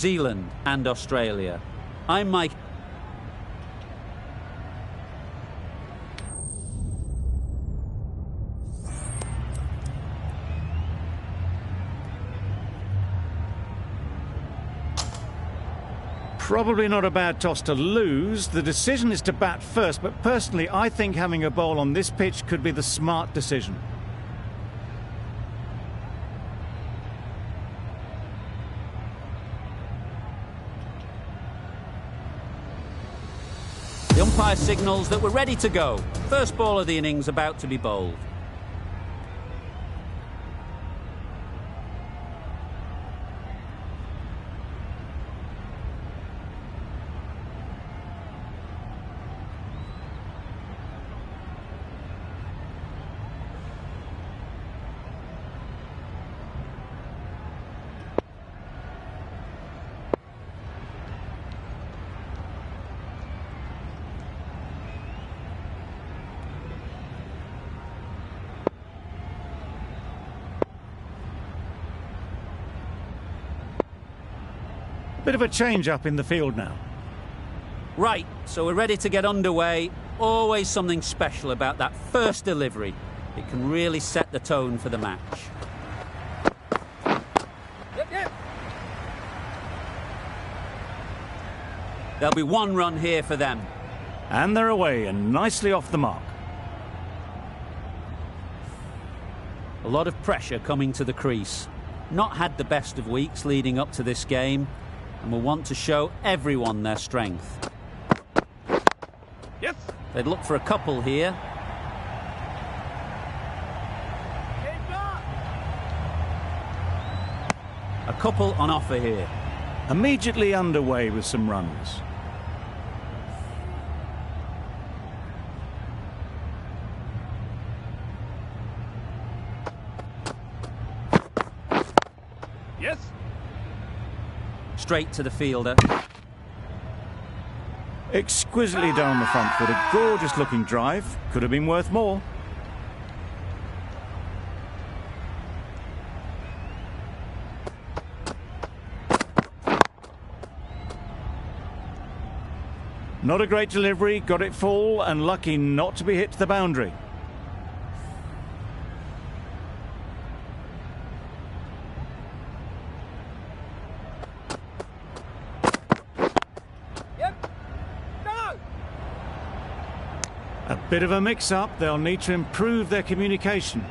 Zealand and Australia. I'm Mike. Probably not a bad toss to lose. The decision is to bat first, but personally I think having a bowl on this pitch could be the smart decision. The umpire signals that we're ready to go. First ball of the innings about to be bowled. Bit of a change-up in the field now. Right, so we're ready to get underway. Always something special about that first delivery. It can really set the tone for the match. Yep. There'll be one run here for them. And they're away and nicely off the mark. A lot of pressure coming to the crease. Not had the best of weeks leading up to this game, and will want to show everyone their strength. Yes. They'd look for a couple here. A couple on offer here. Immediately underway with some runs. Yes. Straight to the fielder. Exquisitely down the front foot, a gorgeous looking drive. Could have been worth more. Not a great delivery, got it full and lucky not to be hit to the boundary. A bit of a mix-up, they'll need to improve their communication.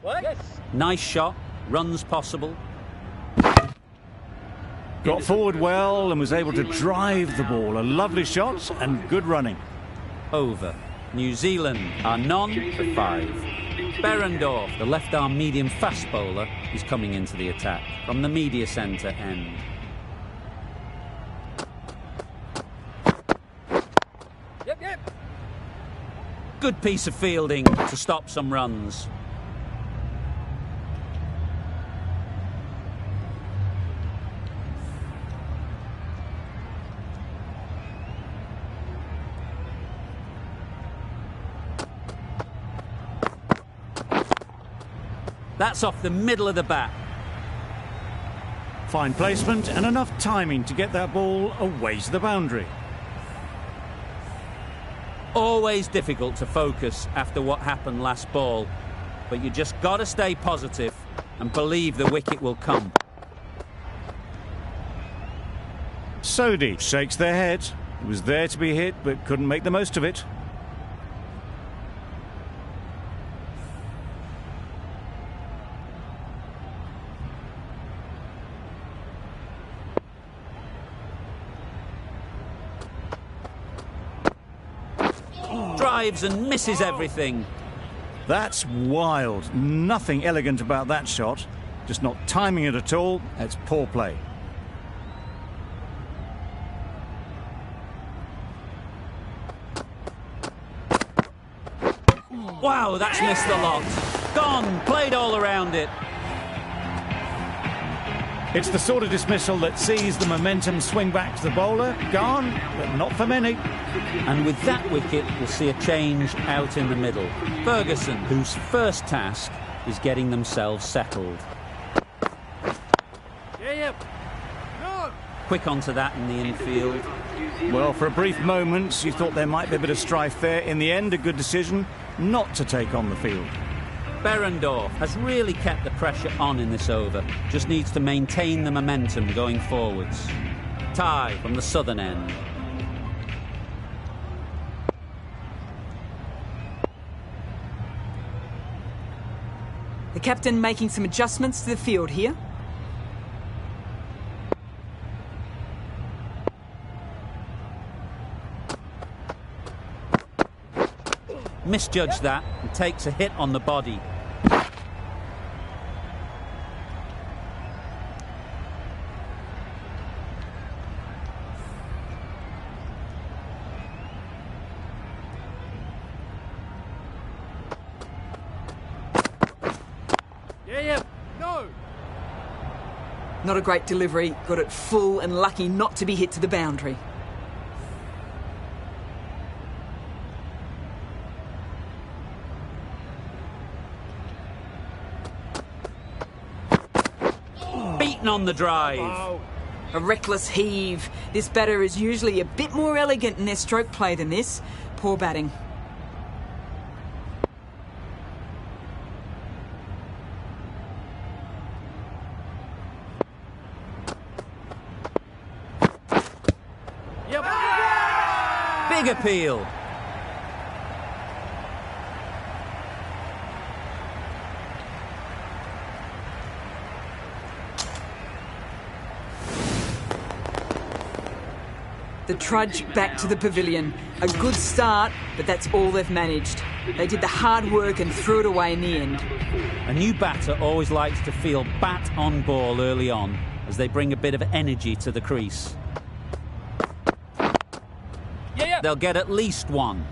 What? Yes. Nice shot, runs possible. Got forward well and was able to drive the ball. A lovely shot and good running. Over. New Zealand are none for 5. Behrendorff, the left-arm medium fast bowler, is coming into the attack from the media centre end. Yep. Good piece of fielding to stop some runs. That's off the middle of the bat. Fine placement and enough timing to get that ball away to the boundary. Always difficult to focus after what happened last ball, but you just got to stay positive and believe the wicket will come. Sodhi shakes their head. It was there to be hit but couldn't make the most of it. Drives and misses everything. That's wild. Nothing elegant about that shot. Just not timing it at all. It's poor play. Wow, that's missed the lot. Gone, played all around it. It's the sort of dismissal that sees the momentum swing back to the bowler. Gone, but not for many. And with that wicket, we'll see a change out in the middle. Ferguson, whose first task is getting themselves settled. Yeah. No. Quick onto that in the infield. Well, for a brief moment, you thought there might be a bit of strife there. In the end, a good decision not to take on the field. Behrendorff has really kept the pressure on in this over. Just needs to maintain the momentum going forwards. Ty from the southern end. The captain making some adjustments to the field here. Misjudged that and takes a hit on the body. Yeah. No. Not a great delivery, got it full and lucky not to be hit to the boundary. Beaten on the drive. Oh. A reckless heave. This batter is usually a bit more elegant in their stroke play than this. Poor batting. Yep. Big appeal. The trudge back to the pavilion. A good start, but that's all they've managed. They did the hard work and threw it away in the end. A new batter always likes to feel bat on ball early on, as they bring a bit of energy to the crease. Yeah. They'll get at least one.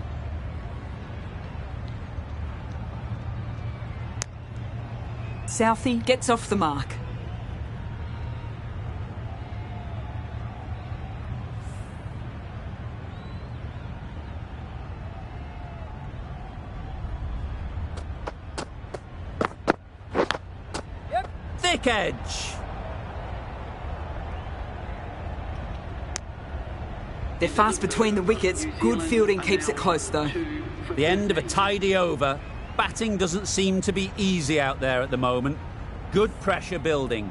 Southey gets off the mark. Thick edge. They're fast between the wickets. Good fielding keeps it close though. The end of a tidy over. Batting doesn't seem to be easy out there at the moment. Good pressure building.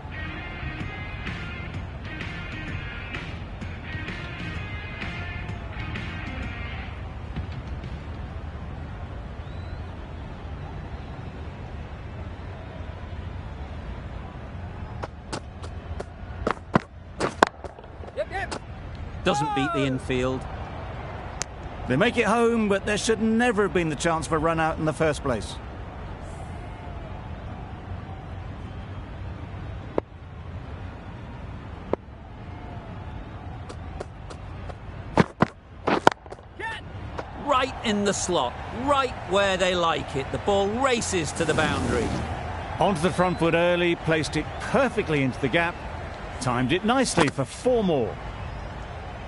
Yep. Doesn't beat the infield. They make it home, but there should never have been the chance for a run out in the first place. Right in the slot, right where they like it. The ball races to the boundary. Onto the front foot early, placed it perfectly into the gap, timed it nicely for 4 more.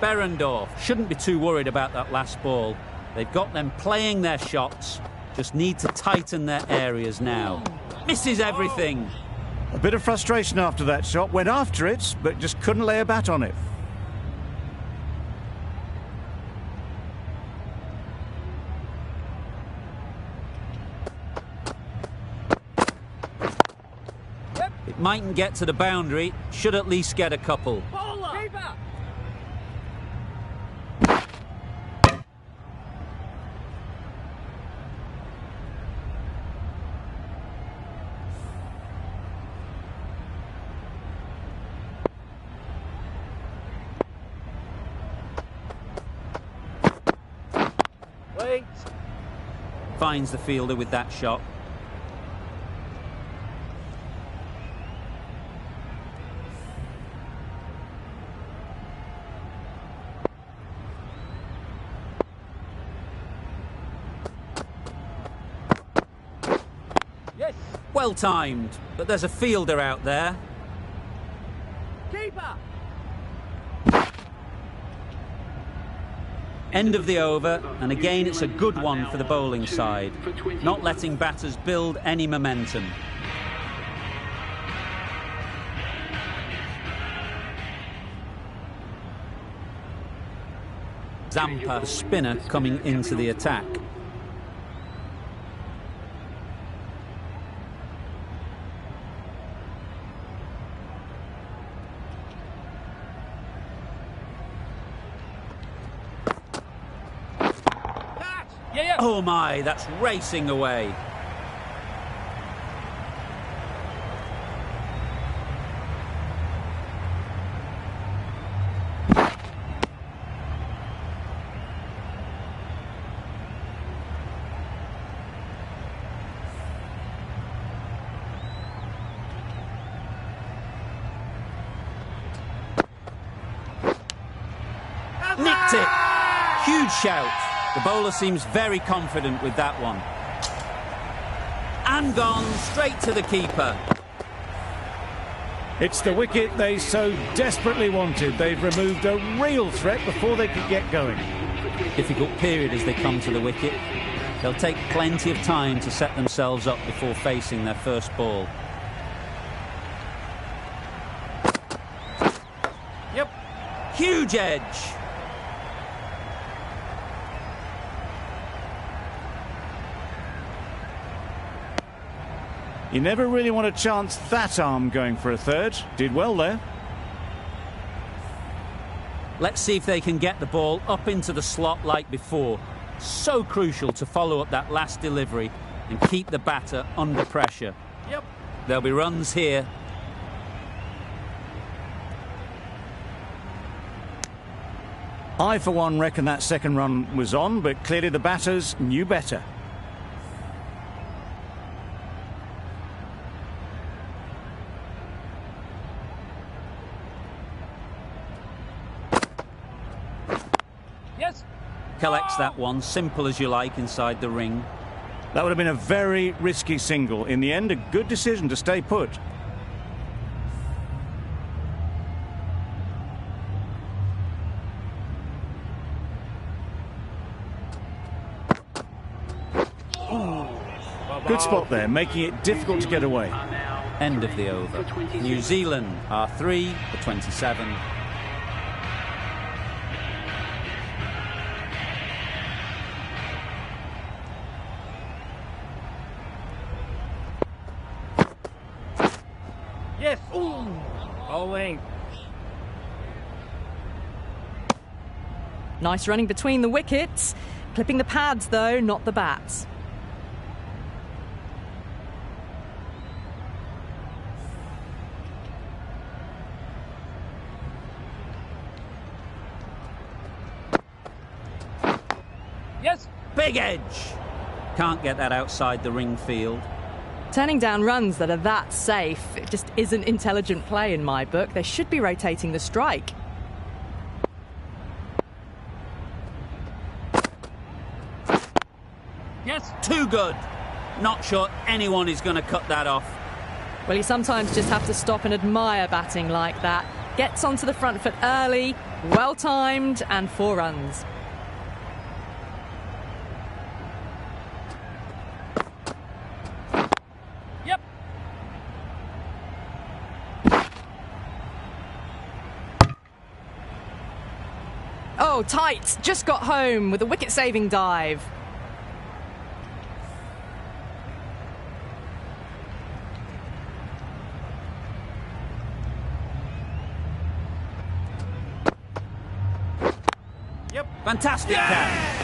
Behrendorff shouldn't be too worried about that last ball. They've got them playing their shots, just need to tighten their areas now. Misses everything. A bit of frustration after that shot, went after it, but just couldn't lay a bat on it. It mightn't get to the boundary, should at least get a couple. Bowler. Keeper. Wait. Finds the fielder with that shot. Yes. Well timed, but there's a fielder out there. End of the over, and again it's a good one for the bowling side, not letting batters build any momentum. Zampa, the spinner, coming into the attack. Yeah. Oh my, that's racing away. Nicked it. Huge shout. The bowler seems very confident with that one. And gone straight to the keeper. It's the wicket they so desperately wanted. They've removed a real threat before they could get going. Difficult period as they come to the wicket. They'll take plenty of time to set themselves up before facing their first ball. Yep. Huge edge. You never really want to chance that arm going for a third. Did well there. Let's see if they can get the ball up into the slot like before. So crucial to follow up that last delivery and keep the batter under pressure. Yep. There'll be runs here. I, for one, reckon that second run was on, but clearly the batters knew better. Yes. Collects that one, simple as you like, inside the ring. That would have been a very risky single. In the end, a good decision to stay put. Good spot there, making it difficult to get away. End of the over. New Zealand are 3 for 27. Yes. Ooh. Bowling. Nice running between the wickets. Clipping the pads, though, not the bats. Yes. Big edge. Can't get that outside the ring field. Turning down runs that are that safe, it just isn't intelligent play in my book. They should be rotating the strike. Yes. Too good. Not sure anyone is going to cut that off. Well, you sometimes just have to stop and admire batting like that. Gets onto the front foot early, well timed, and 4 runs. Yep. Oh, tight. Just got home with a wicket-saving dive. Yep. Fantastic catch.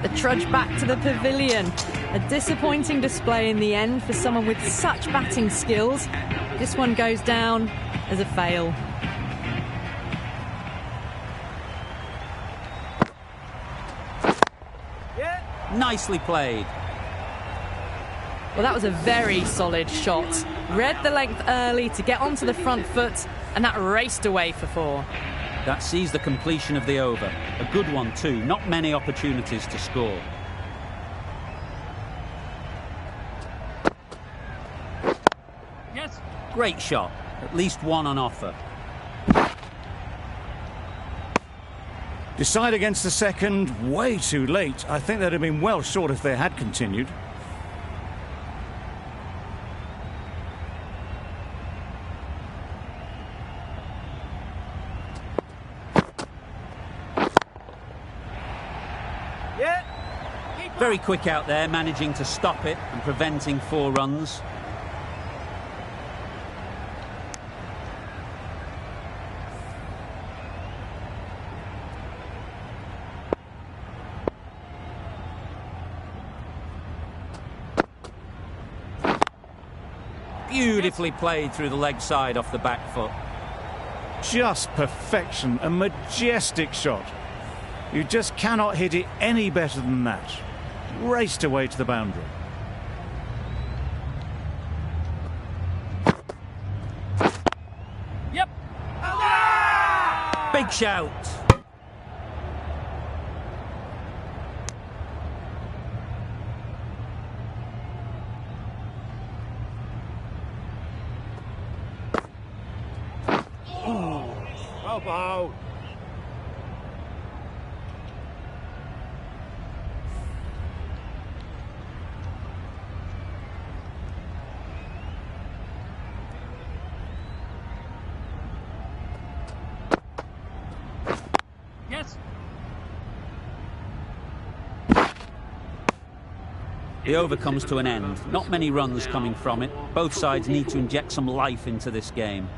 The trudge back to the pavilion. A disappointing display in the end for someone with such batting skills. This one goes down as a fail. Yeah. Nicely played. Well, that was a very solid shot. Read the length early to get onto the front foot, and that raced away for 4. That sees the completion of the over. A good one too. Not many opportunities to score. Yes. Great shot. At least one on offer. Decide against the second, way too late. I think they'd have been well short if they had continued. Yeah. Very quick out there, managing to stop it and preventing 4 runs. Beautifully played through the leg side off the back foot. Just perfection, a majestic shot. You just cannot hit it any better than that. Raced away to the boundary. Yep. Big shout. Bravo. Yes. The over comes to an end. Not many runs coming from it. Both sides need to inject some life into this game.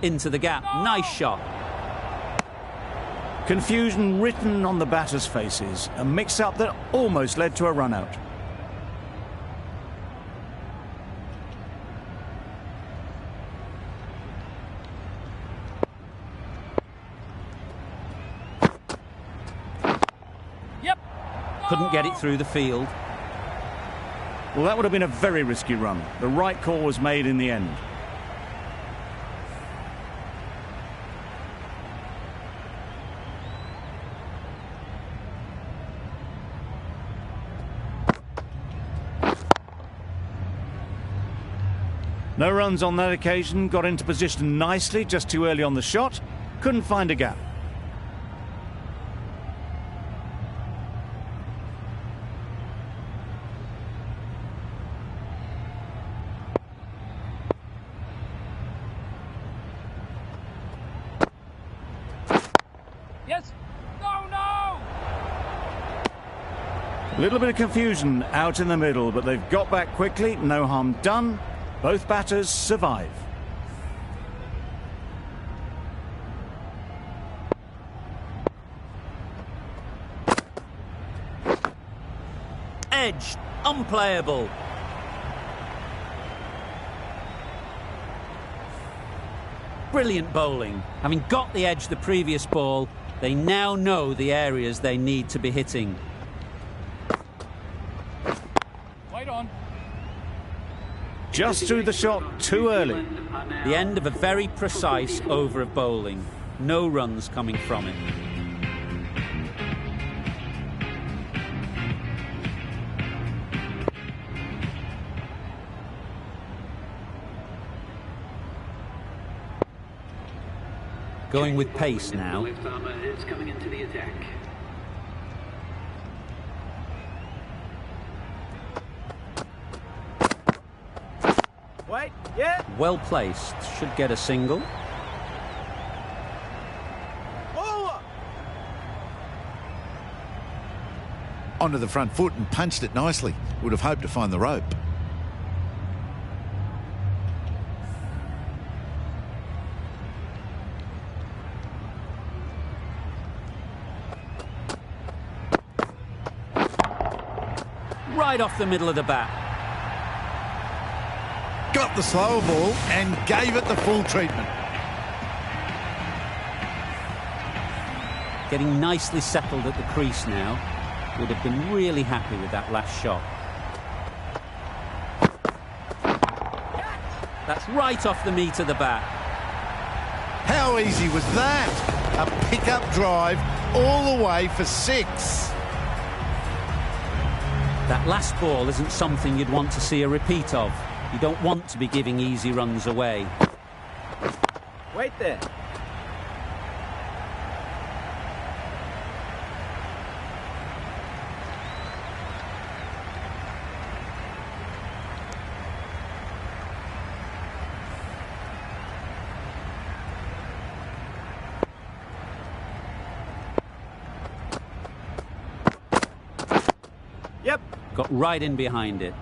Into the gap. Nice shot. Confusion written on the batters' faces. A mix-up that almost led to a run-out. Yep. Couldn't get it through the field. Well, that would have been a very risky run. The right call was made in the end. No runs on that occasion, got into position nicely, just too early on the shot, couldn't find a gap. Yes. No. A little bit of confusion out in the middle, but they've got back quickly, no harm done. Both batters survive. Edged. Unplayable. Brilliant bowling. Having got the edge the previous ball, they now know the areas they need to be hitting. Wait on. Just threw the shot too early. The end of a very precise over of bowling. No runs coming from it. Going with pace now. Left armour is coming into the attack. Wait. Yeah. Well placed. Should get a single. Over. Onto the front foot and punched it nicely. Would have hoped to find the rope. Right off the middle of the bat. Got the slower ball and gave it the full treatment. Getting nicely settled at the crease now. Would have been really happy with that last shot. That's right off the meat of the bat. How easy was that? A pickup drive all the way for 6. That last ball isn't something you'd want to see a repeat of. You don't want to be giving easy runs away. Wait there. Yep. Got right in behind it.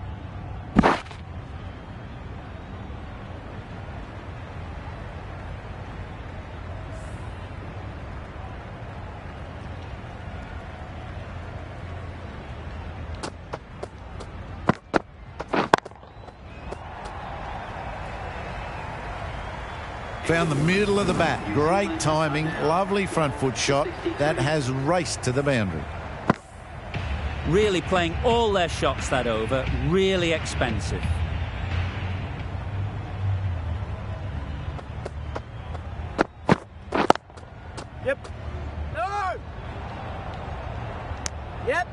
Found the middle of the bat. Great timing, lovely front foot shot that has raced to the boundary. Really playing all their shots that over. Really expensive. Yep. No! Yep.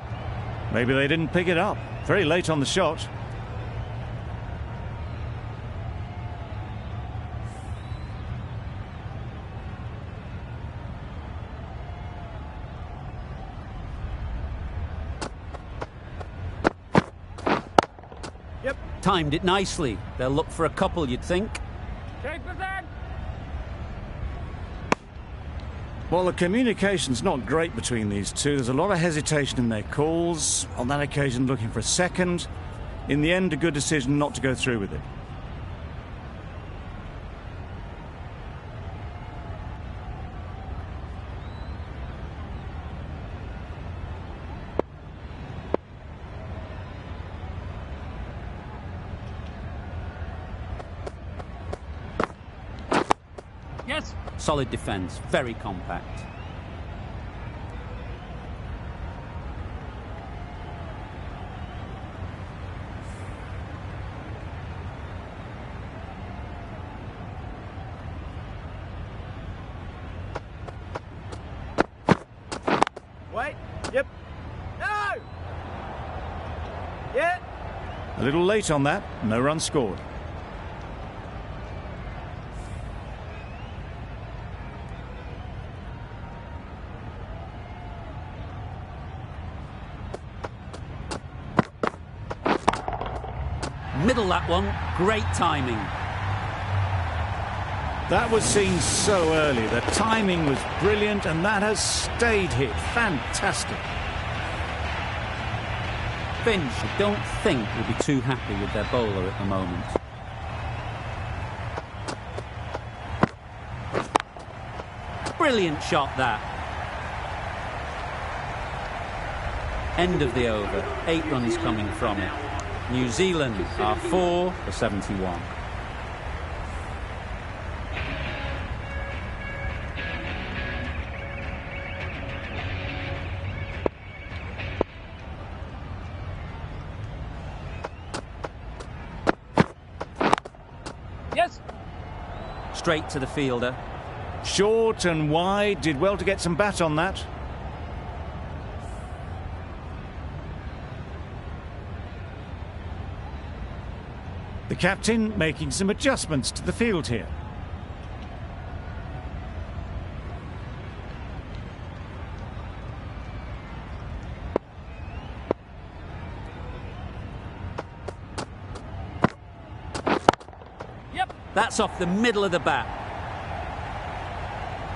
Maybe they didn't pick it up. Very late on the shot. Yep. Timed it nicely. They'll look for a couple, you'd think. Take the that. Well, the communication's not great between these two. There's a lot of hesitation in their calls. On that occasion, looking for a second. In the end, a good decision not to go through with it. Yes. Solid defence. Very compact. Wait. Yep. No! Yeah. A little late on that. No run scored. Middle that one. Great timing. That was seen so early. The timing was brilliant, and that has stayed hit. Fantastic. Finch, I don't think, will be too happy with their bowler at the moment. Brilliant shot, that. End of the over. 8 runs coming from it. New Zealand are 4 for 71. Yes. Straight to the fielder. Short and wide. Did well to get some bat on that. The captain making some adjustments to the field here. Yep. That's off the middle of the bat.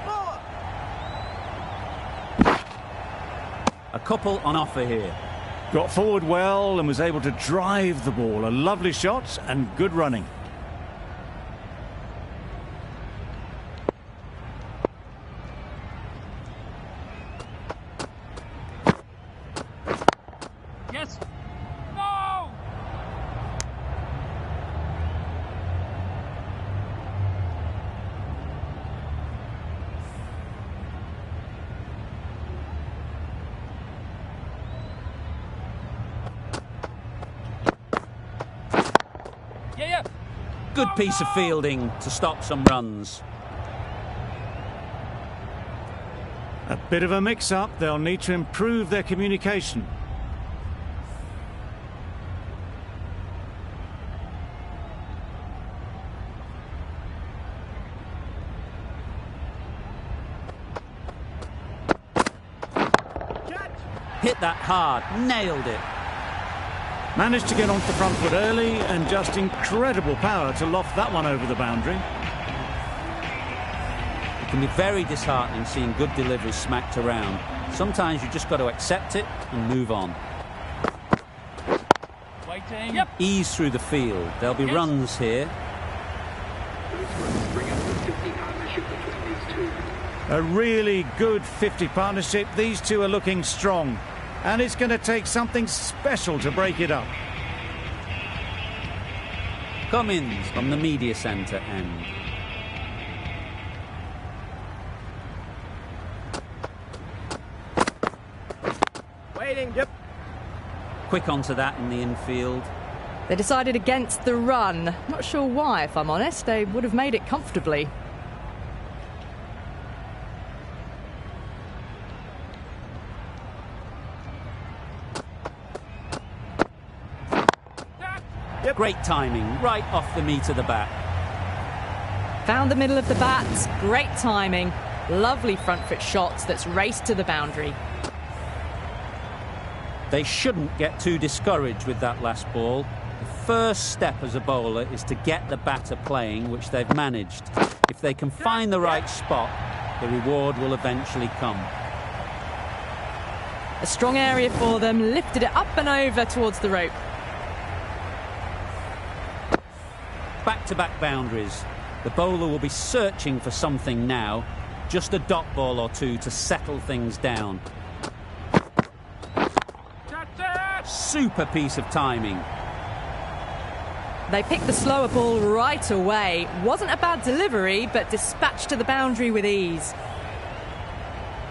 Forward. A couple on offer here. Got forward well and was able to drive the ball. A lovely shot and good running. Yes. No! Yeah. Good piece of fielding to stop some runs. A bit of a mix-up. They'll need to improve their communication. Hit that hard, nailed it. Managed to get onto the front foot early and just incredible power to loft that one over the boundary. It can be very disheartening seeing good deliveries smacked around. Sometimes you just got to accept it and move on. Waiting. Yep. Ease through the field. There'll be runs here. Bring up the 50 partnership between these two. A really good 50 partnership. These two are looking strong. And it's going to take something special to break it up. Cummins from the media centre end. Waiting. Yep. Quick onto that in the infield. They decided against the run. Not sure why, if I'm honest. They would have made it comfortably. Great timing, right off the meat of the bat. Found the middle of the bat. Great timing. Lovely front foot shots that's raced to the boundary. They shouldn't get too discouraged with that last ball. The first step as a bowler is to get the batter playing, which they've managed. If they can find the right spot, the reward will eventually come. A strong area for them. Lifted it up and over towards the rope. Back-to-back boundaries. The bowler will be searching for something now. Just a dot ball or two to settle things down. Super piece of timing. They picked the slower ball right away. Wasn't a bad delivery, but dispatched to the boundary with ease.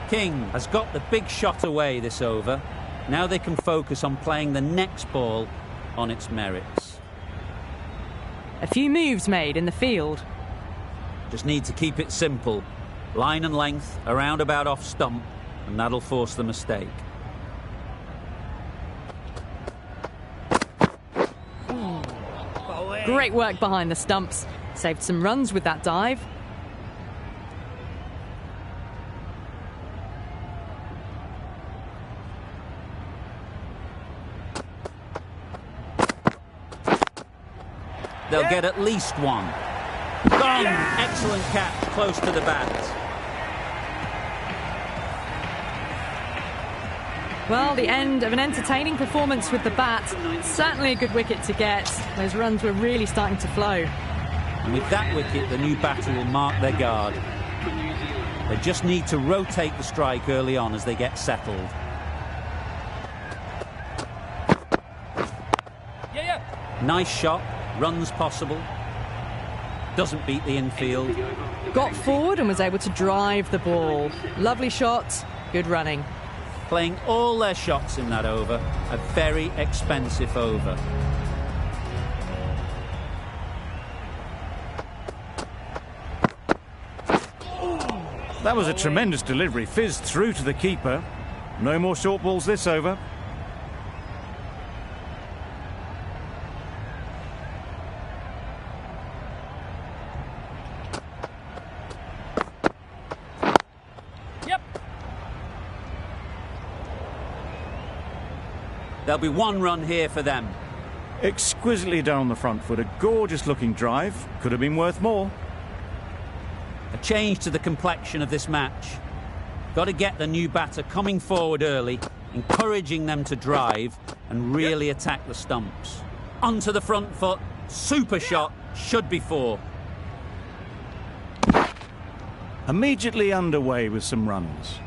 King has got the big shot away this over. Now they can focus on playing the next ball on its merits. A few moves made in the field. Just need to keep it simple. Line and length, a roundabout off stump, and that'll force the mistake. Great work behind the stumps. Saved some runs with that dive. They'll get at least one. Gone! Excellent catch, close to the bat. Well, the end of an entertaining performance with the bat. Certainly a good wicket to get. Those runs were really starting to flow. And with that wicket, the new batter will mark their guard. They just need to rotate the strike early on as they get settled. Nice shot, runs possible. Doesn't beat the infield. Got forward and was able to drive the ball. Lovely shot, good running. Playing all their shots in that over. A very expensive over. That was a tremendous delivery. Fizzed through to the keeper. No more short balls this over. There'll be one run here for them. Exquisitely done on the front foot. A gorgeous looking drive. Could have been worth more. A change to the complexion of this match. Got to get the new batter coming forward early, encouraging them to drive and really attack the stumps. Onto the front foot. Super shot. Should be four. Immediately underway with some runs.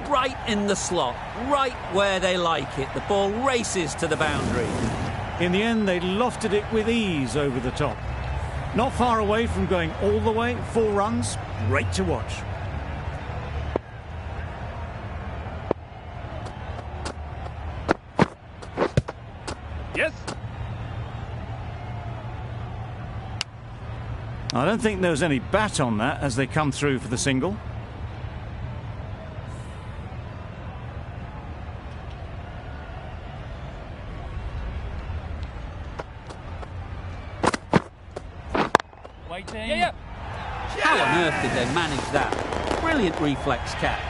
Right in the slot, right where they like it. The ball races to the boundary. In the end, they lofted it with ease over the top. Not far away from going all the way. 4 runs, great to watch. I don't think there was any bat on that as they come through for the single. Waiting. Yeah. How on earth did they manage that? Brilliant reflex catch.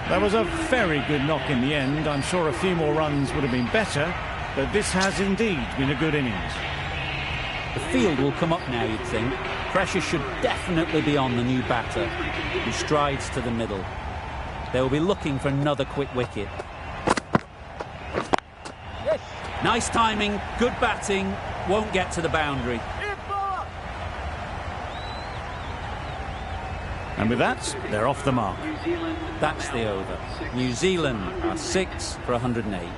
That was a very good knock in the end. I'm sure a few more runs would have been better, but this has indeed been a good innings. The field will come up now, you'd think. Pressure should definitely be on the new batter, who strides to the middle. They will be looking for another quick wicket. Yes. Nice timing, good batting, won't get to the boundary. And with that, they're off the mark. New Zealand. That's the over. New Zealand are 6 for 108.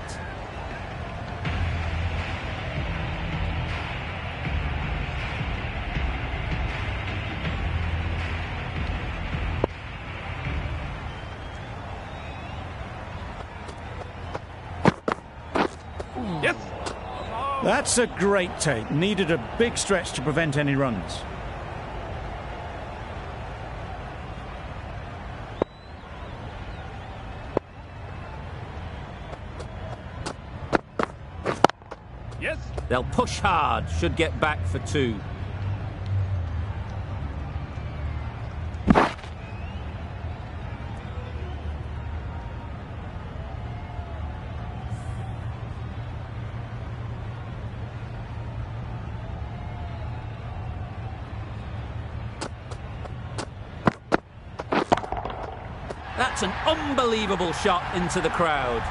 Yes. That's a great take. Needed a big stretch to prevent any runs. Yes. They'll push hard, should get back for 2. That's an unbelievable shot into the crowd.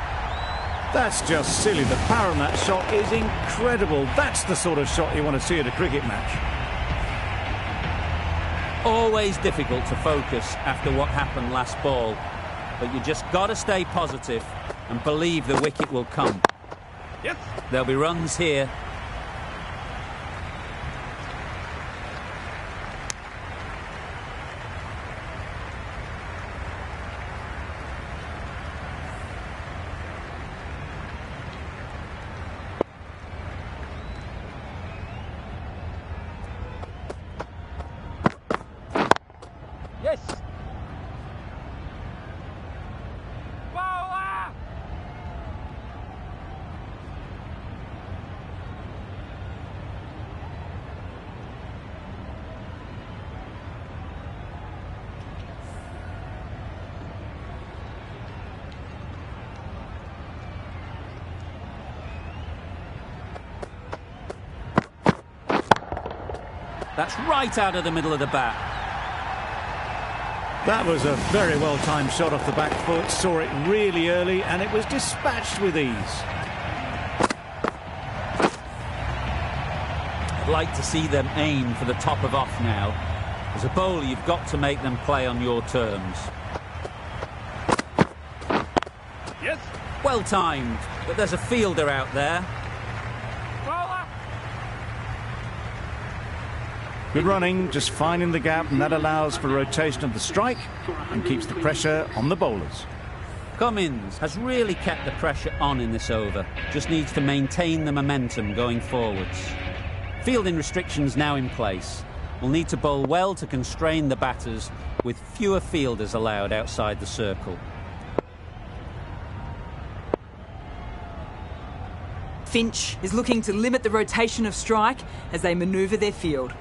That's just silly. The power on that shot is incredible. That's the sort of shot you want to see at a cricket match. Always difficult to focus after what happened last ball, but you just got to stay positive and believe the wicket will come. Yes. There'll be runs here. Yes. Bowler. That's right out of the middle of the bat. That was a very well-timed shot off the back foot. Saw it really early and it was dispatched with ease. I'd like to see them aim for the top of off now. As a bowler, you've got to make them play on your terms. Yes. Well timed, but there's a fielder out there. Bowler. Good running, just finding the gap, and that allows for rotation of the strike and keeps the pressure on the bowlers. Cummins has really kept the pressure on in this over. Just needs to maintain the momentum going forwards. Fielding restrictions now in place. Will need to bowl well to constrain the batters with fewer fielders allowed outside the circle. Finch is looking to limit the rotation of strike as they manoeuvre their field.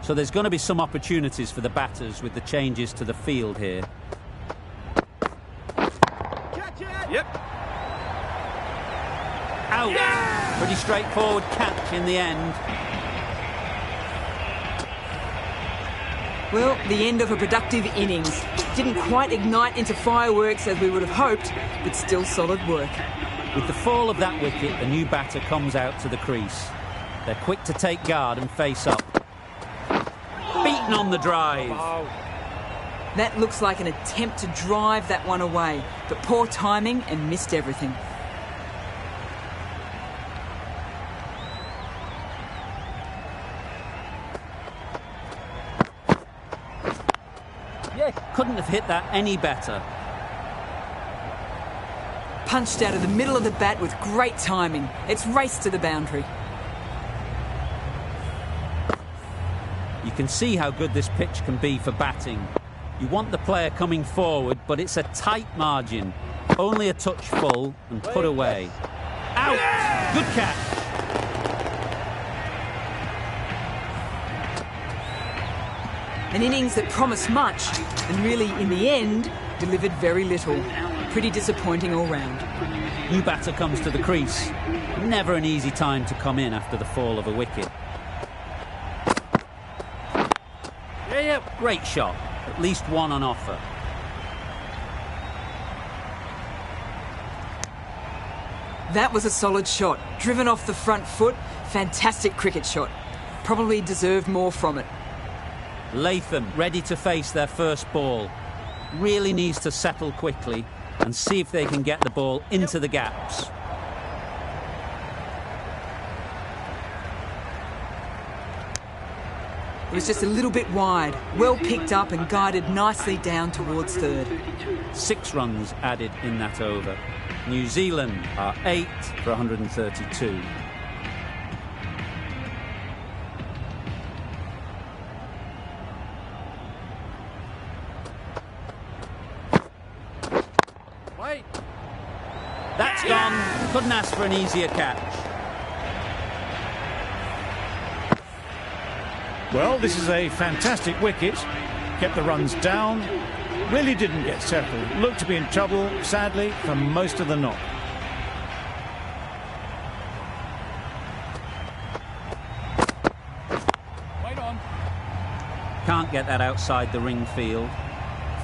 So there's going to be some opportunities for the batters with the changes to the field here. Catch it. Yep. Out! Yeah! Pretty straightforward catch in the end. Well, the end of a productive innings. Didn't quite ignite into fireworks as we would have hoped, but still solid work. With the fall of that wicket, the new batter comes out to the crease. They're quick to take guard and face up. Beaten on the drive. That looks like an attempt to drive that one away, but poor timing and missed everything. Yes. Couldn't have hit that any better. Punched out of the middle of the bat with great timing. It's raced to the boundary. can see how good this pitch can be for batting. You want the player coming forward, but it's a tight margin. Only a touch full and put away. Out! Good catch. An innings that promised much and really, in the end, delivered very little. Pretty disappointing all round. New batter comes to the crease. Never an easy time to come in after the fall of a wicket. Great shot. At least one on offer. That was a solid shot. Driven off the front foot. Fantastic cricket shot. Probably deserved more from it. Latham ready to face their first ball. Really needs to settle quickly and see if they can get the ball into the gaps. It was just a little bit wide. Well picked up and guided nicely down towards third. 6 runs added in that over. New Zealand are 8 for 132. Wait. That's gone. Couldn't ask for an easier catch. Well, this is a fantastic wicket. Kept the runs down. Really didn't get settled. Looked to be in trouble, sadly, for most of the knock. Wait on. Can't get that outside the ring field.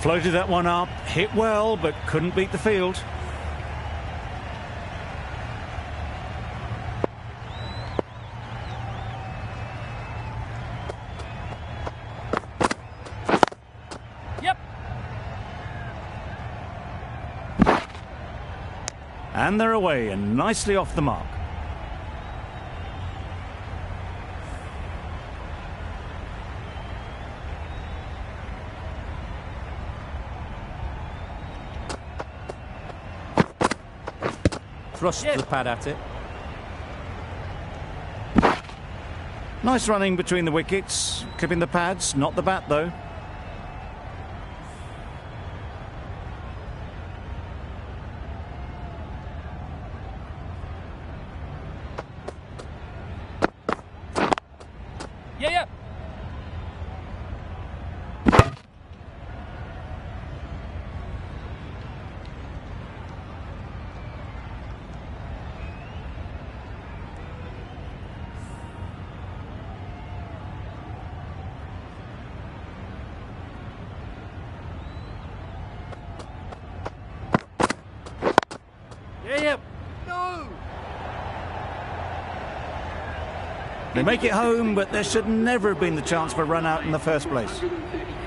Floated that one up, hit well, but couldn't beat the field. Yep. And they're away and nicely off the mark. Thrust the pad at it. Nice running between the wickets, clipping the pads, not the bat though. Yeah. No. They make it home, but there should never have been the chance for a run out in the first place.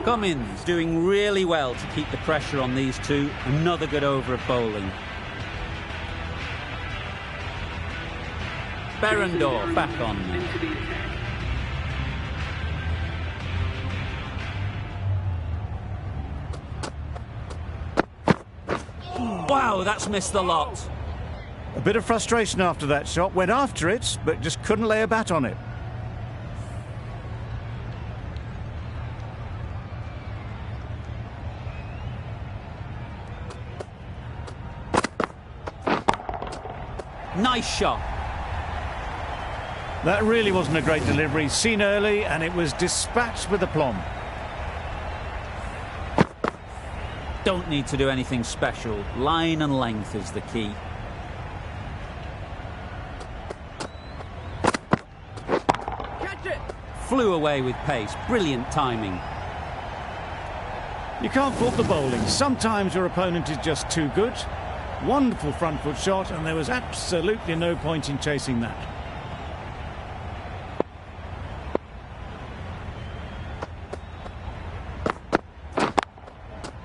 Cummins doing really well to keep the pressure on these two. Another good over of bowling. Berendorf back on. Wow, that's missed the lot. A bit of frustration after that shot. Went after it, but just couldn't lay a bat on it. Nice shot. That really wasn't a great delivery. Seen early, and it was dispatched with aplomb. Don't need to do anything special. Line and length is the key. Catch it. Flew away with pace. Brilliant timing. You can't fault the bowling. Sometimes your opponent is just too good. Wonderful front foot shot, and there was absolutely no point in chasing that.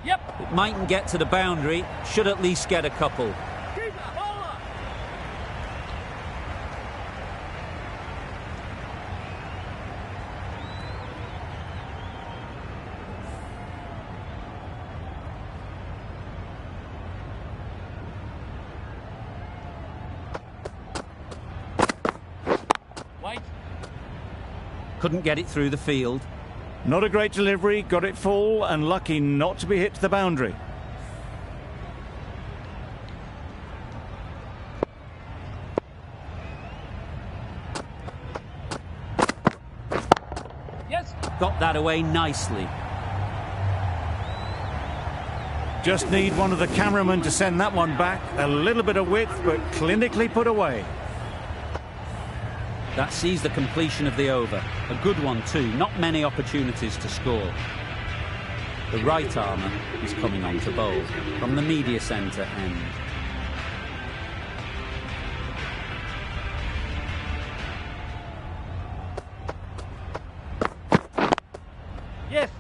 Yep. It mightn't get to the boundary. Should at least get a couple. Keep it. Hold on. Wait. Couldn't get it through the field. Not a great delivery, got it full and lucky not to be hit to the boundary. Yes. Got that away nicely. Just need one of the cameramen to send that one back. A little bit of width, but clinically put away. That sees the completion of the over. A good one too, not many opportunities to score. The right armour is coming on to bowl from the media centre end. Yes.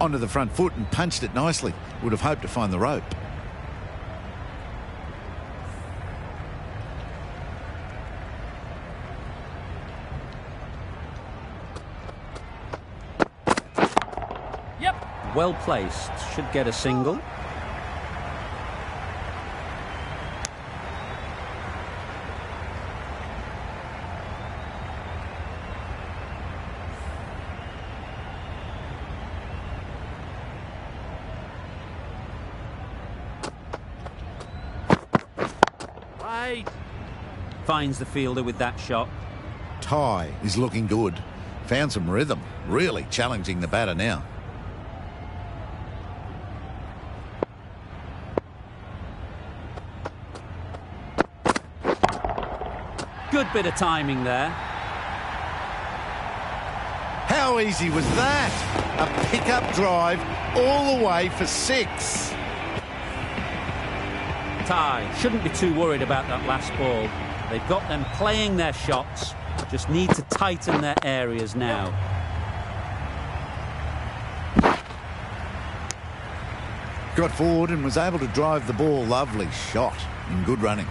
Onto the front foot and punched it nicely. Would have hoped to find the rope. Yep. Well placed, should get a single. Right. Finds the fielder with that shot. Ty is looking good. Found some rhythm. Really challenging the batter now. Good bit of timing there. How easy was that? A pickup drive all the way for 6. Ty shouldn't be too worried about that last ball. They've got them playing their shots, just need to tighten their areas now. Got forward and was able to drive the ball. Lovely shot and good running.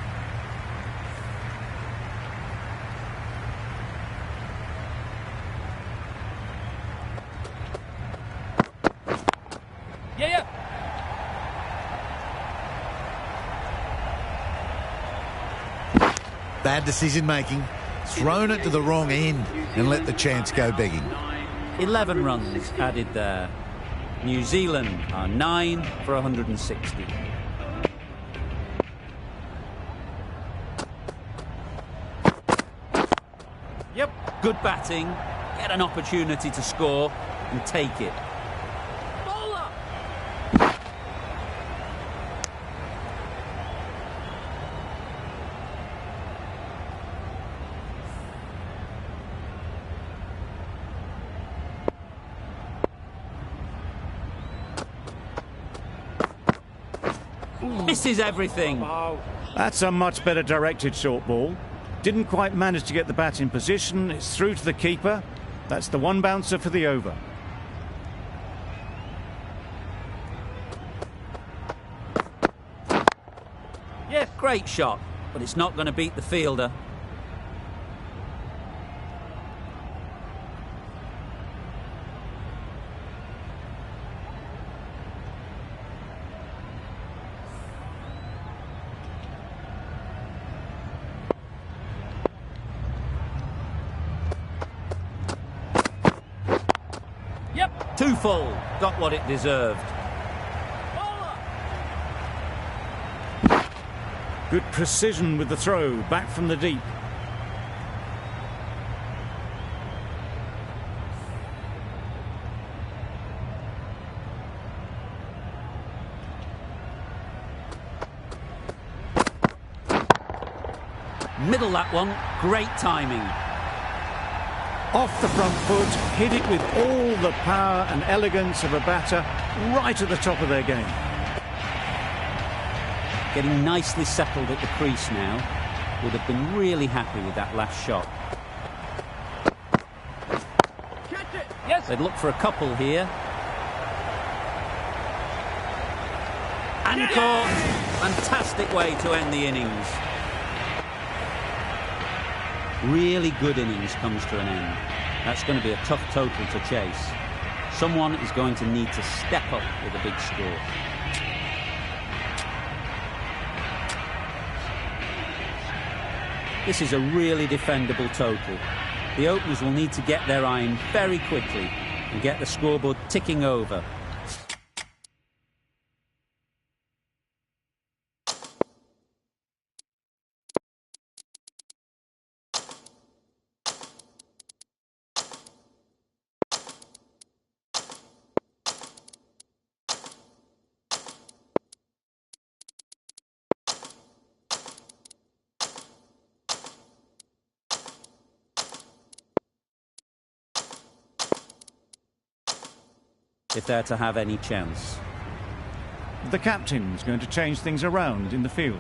Yeah. Bad decision making. Thrown it to the wrong end and let the chance go begging. 11 runs added there. New Zealand are 9 for 160. Yep. Good batting, get an opportunity to score and take it. Bowler. Misses everything. Oh. That's a much better directed short ball. Didn't quite manage to get the bat in position. It's through to the keeper. That's the one bouncer for the over. Yes. Great shot, but it's not going to beat the fielder. Yep. Too full, got what it deserved. Bowler. Good precision with the throw, back from the deep. Middle that one, great timing. Off the front foot, hit it with all the power and elegance of a batter, right at the top of their game. Getting nicely settled at the crease now. Would have been really happy with that last shot. Catch it. Yes. They'd look for a couple here. And caught. Fantastic way to end the innings. Really good innings comes to an end. That's going to be a tough total to chase. Someone is going to need to step up with a big score. This is a really defendable total. The openers will need to get their iron very quickly and get the scoreboard ticking over. If they're to have any chance. The captain's going to change things around in the field.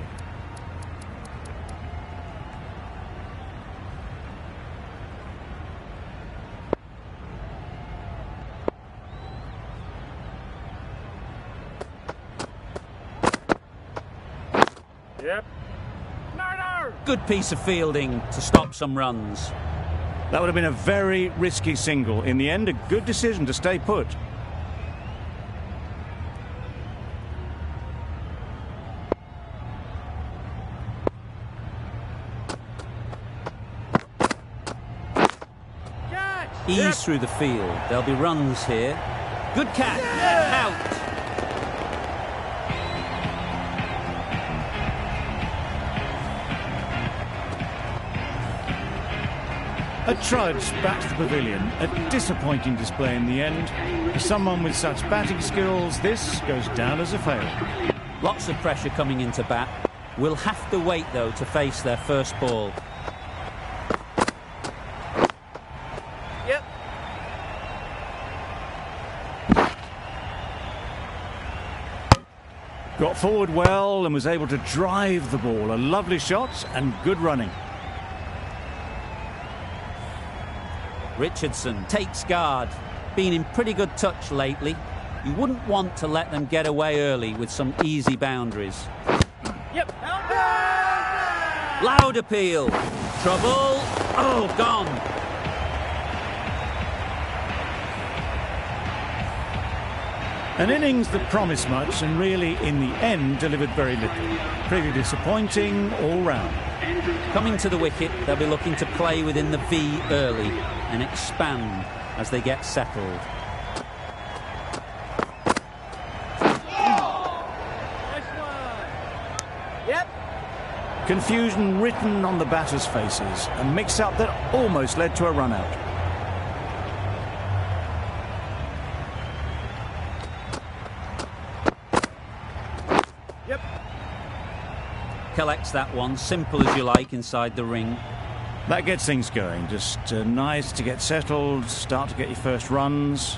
Yep. No! Good piece of fielding to stop some runs. That would have been a very risky single. In the end, a good decision to stay put. Ease through the field. There'll be runs here. Good catch. Out. A trudge back to the pavilion. A disappointing display in the end. For someone with such batting skills, this goes down as a fail. Lots of pressure coming into bat. We'll have to wait, though, to face their first ball. Yep. Got forward well and was able to drive the ball. A lovely shot and good running. Richardson takes guard. Been in pretty good touch lately. You wouldn't want to let them get away early with some easy boundaries. Yep. Loud appeal. Trouble. Oh, gone. An innings that promised much and really, in the end, delivered very little. Pretty disappointing all round. Coming to the wicket, they'll be looking to play within the V early and expand as they get settled. Yep. Confusion written on the batters' faces. A mix-up that almost led to a run-out. Yep. Collects that one, simple as you like, inside the ring. That gets things going. Just nice to get settled, start to get your first runs.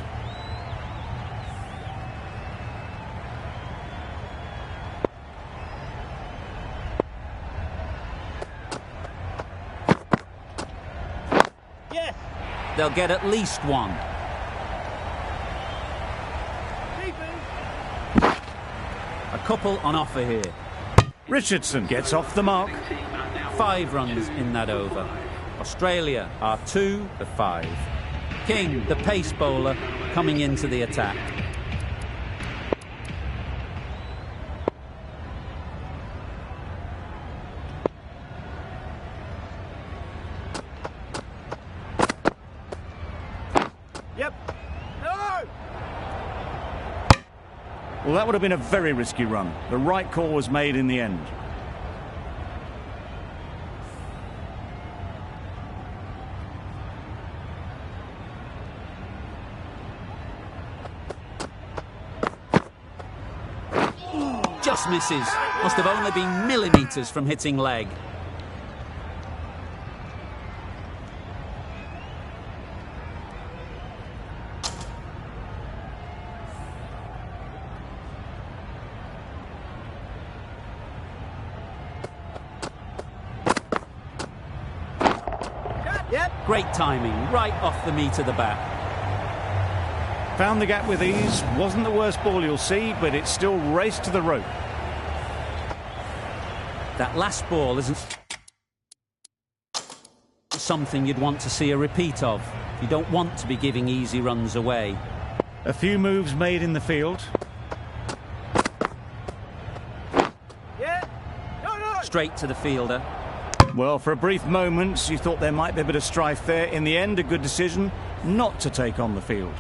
Yes. They'll get at least one. Keeping. A couple on offer here. Richardson gets off the mark. 5 runs in that over. Australia are 2 for 5. King, the pace bowler, coming into the attack. Yep. No. Well, that would have been a very risky run. The right call was made in the end. Just misses. Must have only been millimetres from hitting leg. Yep. Great timing, right off the meat of the bat. Found the gap with ease. Wasn't the worst ball you'll see, but it still raced to the rope. That last ball isn't something you'd want to see a repeat of. You don't want to be giving easy runs away. A few moves made in the field. Yeah. No. Straight to the fielder. Well, for a brief moment, you thought there might be a bit of strife there. In the end, a good decision not to take on the field.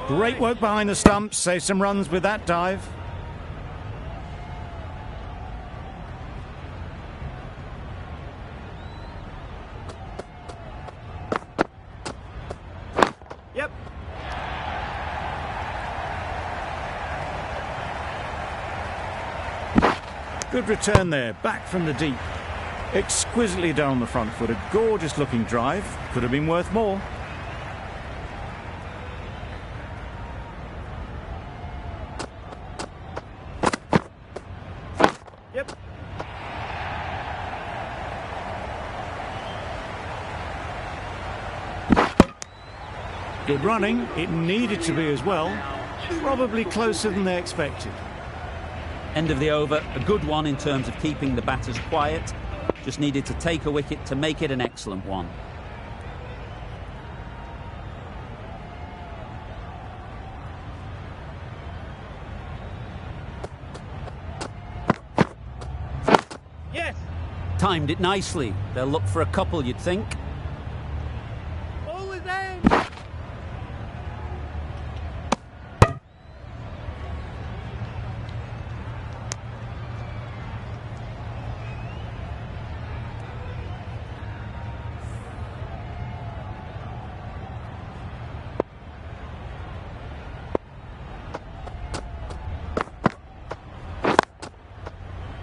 Great work behind the stumps. Save some runs with that dive. Yep. Good return there, back from the deep. Exquisitely done on the front foot. A gorgeous looking drive. Could have been worth more. Yep. Good running. It needed to be as well. Probably closer than they expected. End of the over, a good one in terms of keeping the batters quiet. Just needed to take a wicket to make it an excellent one. Yes. Timed it nicely. They'll look for a couple, you'd think. Ball is in.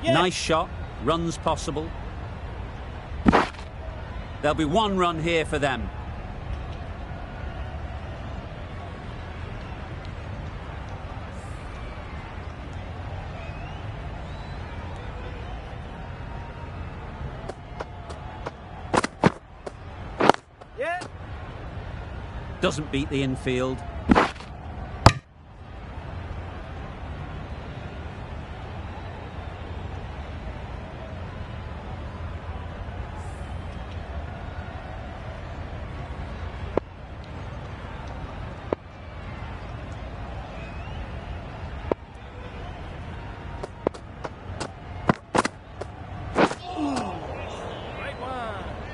Yes. Nice shot, runs possible. There'll be one run here for them. Yeah. Doesn't beat the infield.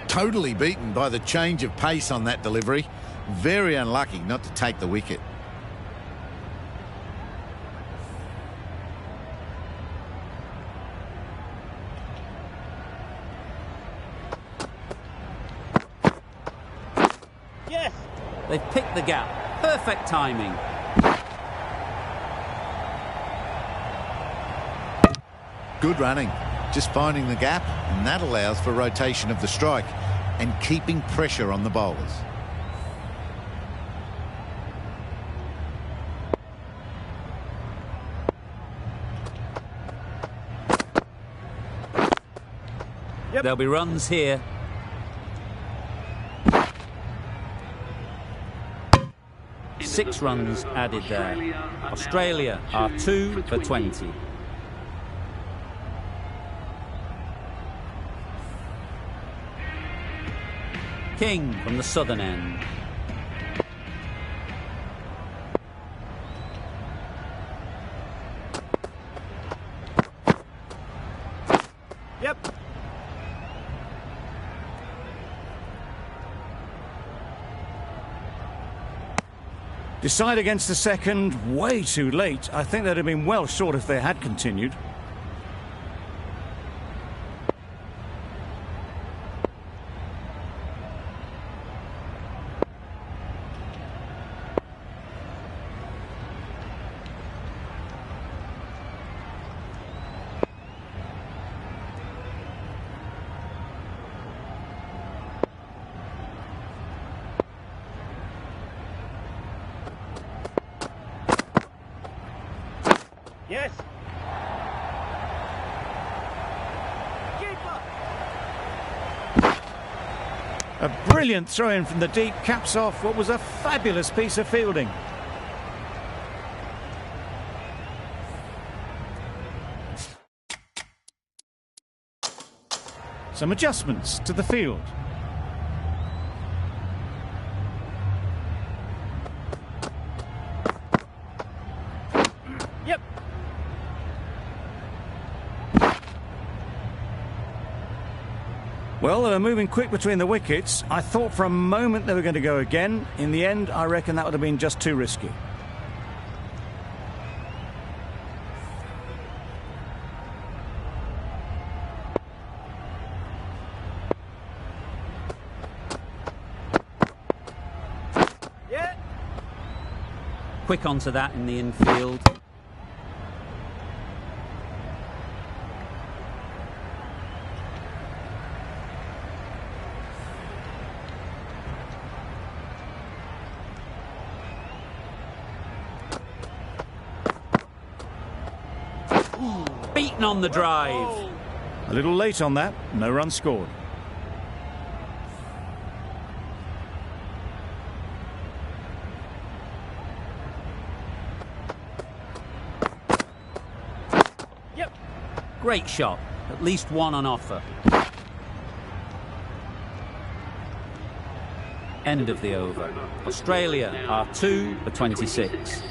Totally beaten by the change of pace on that delivery. Very unlucky not to take the wicket. Yes. They've picked the gap. Perfect timing. Good running. Just finding the gap, and that allows for rotation of the strike and keeping pressure on the bowlers. Yep. There'll be runs here. Six runs added there. Australia are 2 for 20. King from the southern end. Yep. Decide against the second, way too late. I think they'd have been well short if they had continued. Yes. Keeper. A brilliant throw-in from the deep caps off what was a fabulous piece of fielding. Some adjustments to the field. Well, they were moving quick between the wickets. I thought for a moment they were going to go again. In the end, I reckon that would have been just too risky. Yeah. Quick onto that in the infield. Beaten on the drive. A little late on that. No run scored. Yep. Great shot. At least one on offer. End of the over. Australia are 2 for 26.